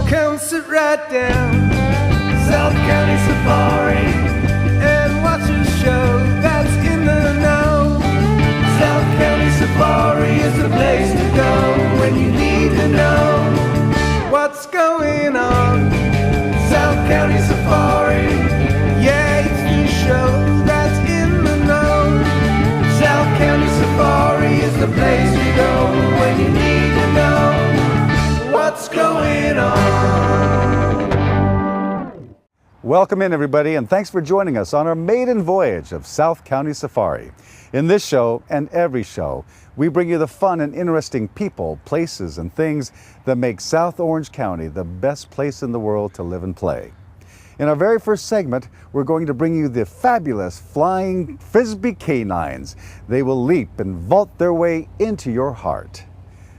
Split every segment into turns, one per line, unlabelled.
Come sit right down, South County Safari, and watch a show that's in the know. South County Safari is the place to go when you need to know what's going on. South County Safari, yeah, it's the show that's in the know. South County Safari is the place to go when you need to know what's going on.
Welcome in, everybody, and thanks for joining us on our maiden voyage of South County Safari. In this show and every show, we bring you the fun and interesting people, places, and things that make South Orange County the best place in the world to live and play. In our very first segment, we're going to bring you the fabulous flying Frisbee canines. They will leap and vault their way into your heart.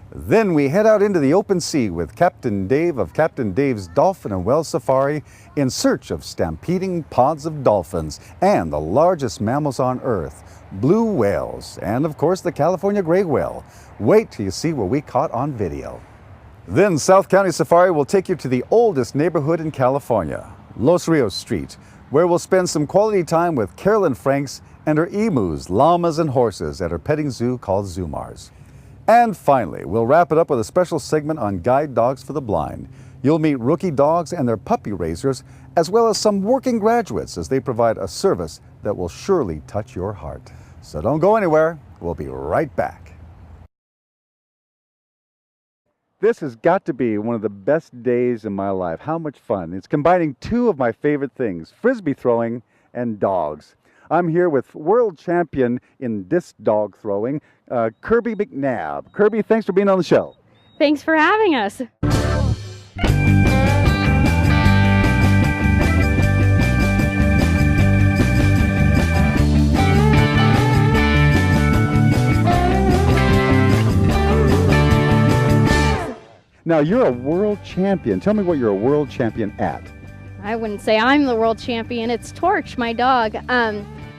Then we head out into the open sea with Captain Dave of Captain Dave's Dolphin and Whale Safari in search of stampeding pods of dolphins and the largest mammals on Earth, blue whales, and of course the California gray whale. Wait till you see what we caught on video. Then South County Safari will take you to the oldest neighborhood in California, Los Rios Street, where we'll spend some quality time with Carolyn Franks and her emus, llamas, and horses at her petting zoo called Zoomars. And finally, we'll wrap it up with a special segment on guide dogs for the blind. You'll meet rookie dogs and their puppy raisers, as well as some working graduates as they provide a service that will surely touch your heart. So don't go anywhere. We'll be right back. This has got to be one of the best days in my life. How much fun. It's combining two of my favorite things, Frisbee throwing and dogs. I'm here with world champion in disc dog throwing, Kirby McNabb. Kirby, thanks for being on the show.
Thanks for having us.
Now, you're a world champion. Tell me what you're a world champion at.
I wouldn't say I'm the world champion. It's Torch, my dog.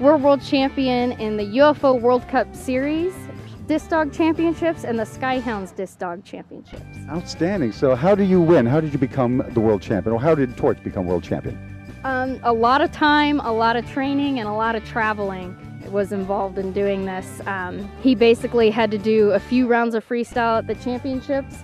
We're world champion in the UFO World Cup Series Disc Dog Championships and the Skyhounds Disc Dog Championships.
Outstanding. So how do you win? How did you become the world champion? Or how did Torch become world champion?
A lot of time, a lot of training, and a lot of traveling was involved in doing this. He basically had to do a few rounds of freestyle at the championships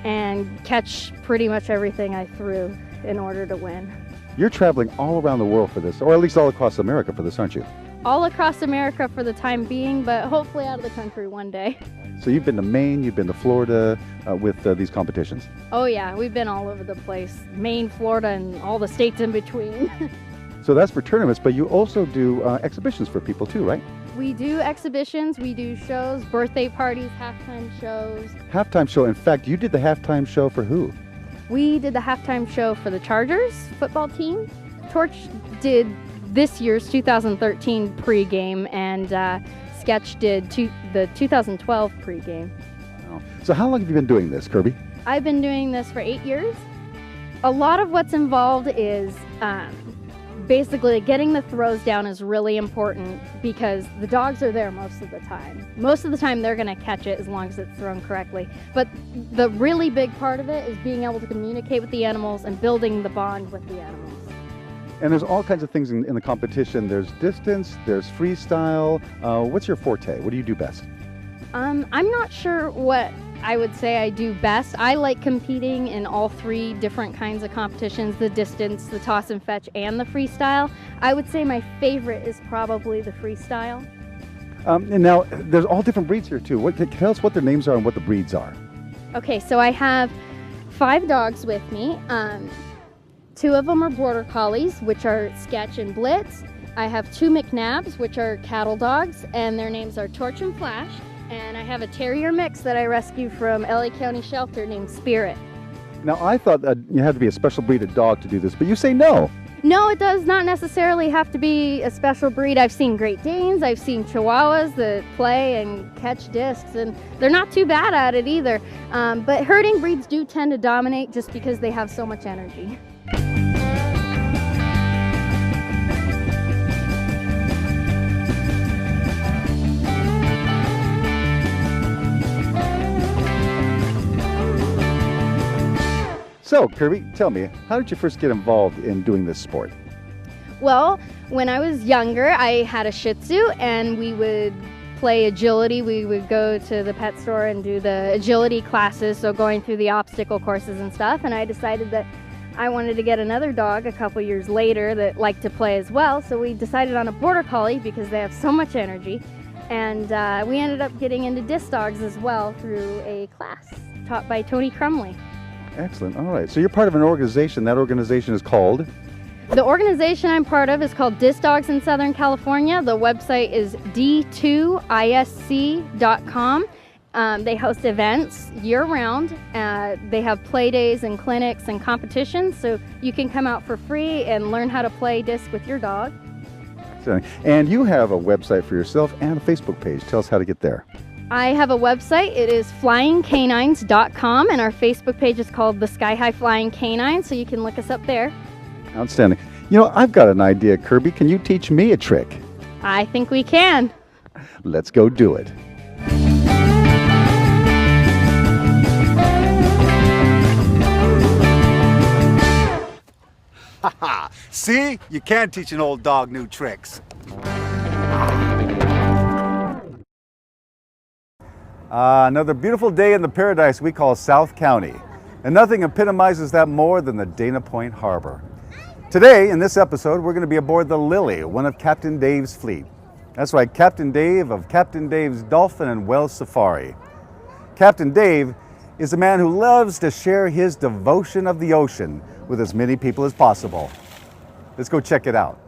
and catch pretty much everything I threw in order to win.
You're traveling all around the world for this, or at least all across America for this, aren't you?
All across America for the time being, but hopefully out of the country one day.
So you've been to Maine, you've been to Florida with these competitions?
Oh yeah, we've been all over the place. Maine, Florida, and all the states in between.
So that's for tournaments, but you also do exhibitions for people too, right?
We do exhibitions, we do shows, birthday parties, halftime shows.
Halftime show. In fact, you did the halftime show for who?
We did the halftime show for the Chargers football team. Torch did this year's 2013 pregame, and Sketch did the 2012 pregame.
Wow. So how long have you been doing this, Kirby?
I've been doing this for 8 years. A lot of what's involved is basically getting the throws down is really important because the dogs are there most of the time. Most of the time they're going to catch it as long as it's thrown correctly. But the really big part of it is being able to communicate with the animals and building the bond with the animals.
And there's all kinds of things in the competition. There's distance, there's freestyle. What's your forte? What do you do best?
I'm not sure what I would say I do best. I like competing in all three different kinds of competitions, the distance, the toss and fetch, and the freestyle. I would say my favorite is probably the freestyle.
And now, there's all different breeds here too. Tell us what their names are and what the breeds are.
Okay, so I have 5 dogs with me. 2 of them are Border Collies, which are Sketch and Blitz. I have 2 McNabbs, which are cattle dogs, and their names are Torch and Flash. And I have a terrier mix that I rescued from LA County Shelter named Spirit.
Now, I thought that you had to be a special breed of dog to do this, but you say no.
No, it does not necessarily have to be a special breed. I've seen Great Danes, I've seen Chihuahuas that play and catch discs, and they're not too bad at it either. But herding breeds do tend to dominate just because they have so much energy.
So, Kirby, tell me, how did you first get involved in doing this sport?
Well, when I was younger, I had a Shih Tzu, and we would play agility. We would go to the pet store and do the agility classes, so going through the obstacle courses and stuff. And I decided that I wanted to get another dog a couple years later that liked to play as well. So we decided on a Border Collie because they have so much energy. And we ended up getting into disc dogs as well through a class taught by Tony Crumley.
Excellent. All right. So you're part of an organization. That organization is called?
The organization I'm part of is called Disc Dogs in Southern California. The website is d2isc.com. They host events year-round. They have play days and clinics and competitions, so you can come out for free and learn how to play disc with your dog.
And you have a website for yourself and a Facebook page. Tell us how to get there.
I have a website. It is flyingcanines.com, and our Facebook page is called The Sky High Flying Canine, so you can look us up there.
Outstanding. You know, I've got an idea, Kirby. Can you teach me a trick?
I think we can.
Let's go do it.
Haha, see? You can't teach an old dog new tricks.
Another beautiful day in the paradise we call South County. And nothing epitomizes that more than the Dana Point Harbor. Today, in this episode, we're going to be aboard the Lily, one of Captain Dave's fleet. That's right, Captain Dave of Captain Dave's Dolphin and Whale Safari. Captain Dave is a man who loves to share his devotion of the ocean with as many people as possible. Let's go check it out.